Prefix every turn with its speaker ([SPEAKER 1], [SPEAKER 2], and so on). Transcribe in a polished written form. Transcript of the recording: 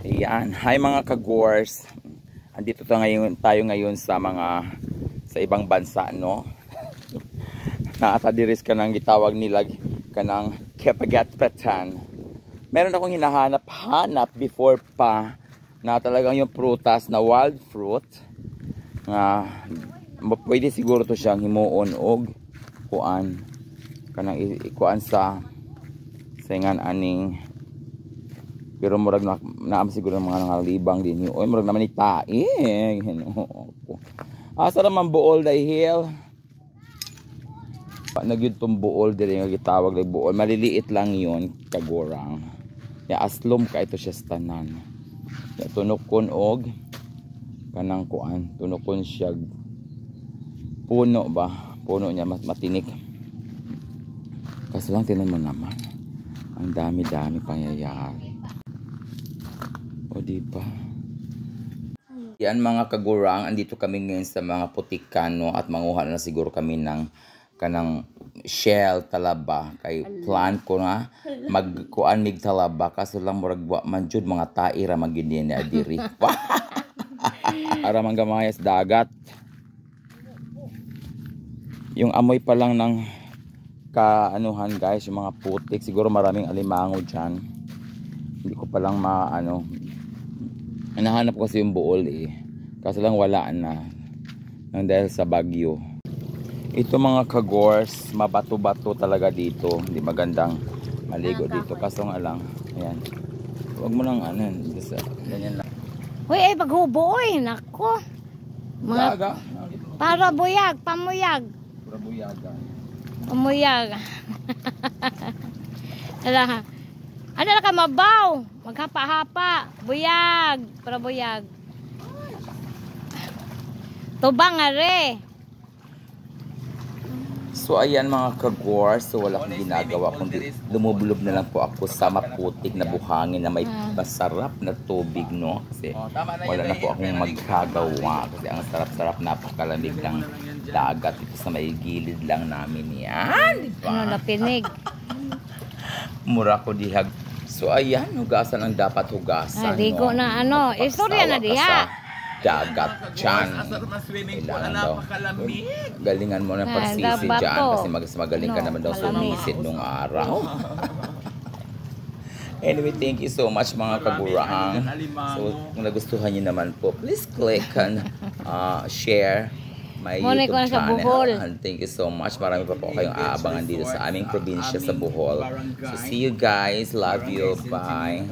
[SPEAKER 1] Ayan. Hi mga kagors. Andito tayo ngayon sa ibang bansa, no? Naatadiris ka nang gitawag nila kanang Kepagatpatan. Meron akong hinahanap-hanap before pa na talagang yung prutas na wild fruit nga pwede siguro to siyang himuon og kuan kanang ikuan sa saingan aning. Pero murag naam siguro mga nangalibang din yun. Oy, murag naman ni taing. Asa naman buol dahil. Nagyud tong buol diri nga gitawag like buol. Maliliit lang yun, kagurang. Ya aslom ka ito siya sa tanan. Ya tunokon og kanang kuan, tunokon siya puno ba? Puno niya mas matinik. Kasi lang tinan mo naman. Ang dami-dami pangyayari. O diba? Yan mga kagurang, andito kami ngayon sa mga putikano at manguha na siguro kami ng kanang shell talaba kay plan ko na magkuan mig talaba kaso lang murag wa man jud mga taira magindi ni adiri. Ara man gamay sa dagat. Yung amoy pa lang ng kaanuhan guys, yung mga putik, siguro maraming alimango diyan. Hindi ko pa lang hinahanap ko kasi yung buol eh. Kaso lang wala na. Nang dahil sa bagyo. Ito mga kagors, mabato-bato talaga dito. Hindi magandang maligo dito. Kaso nga lang, ayan. Huwag mo nang ganyan lang.
[SPEAKER 2] Uy, ay paghubo oy, nako.
[SPEAKER 1] Daga.
[SPEAKER 2] Para buyag, pamuyag.
[SPEAKER 1] Para buyaga.
[SPEAKER 2] Pamuyag. Ano na ka mabaw? Maghapa-hapa. Buyag. Para buyag. Tubang are.
[SPEAKER 1] So ayan mga kagors. So wala akong ginagawa. Kundi lumublob na lang po ako sa maputik na buhangin na may masarap na tubig, no? Kasi wala na po akong magkagawa. Kasi ang sarap-sarap, napakalamig ng dagat. Ito sa may gilid lang namin yan. Diba?
[SPEAKER 2] Ano na pinig?
[SPEAKER 1] Mura ko dihag. So ayan, hugasan ang dapat hugasan.
[SPEAKER 2] Ligo
[SPEAKER 1] no?
[SPEAKER 2] na ano, istorya na diha.
[SPEAKER 1] Dagat chan. Kailangan daw. Galingan mo ng pagsisi dyan. Kasi magaling ka naman daw sumisid nung araw. Anyway, thank you so much mga kagurang. So kung nagustuhan nyo naman po, please click and share my YouTube channel. And thank you so much. Marami pa po kayong aabangan dito sa aming probinsya sa Bohol. So see you guys. Love you. Bye.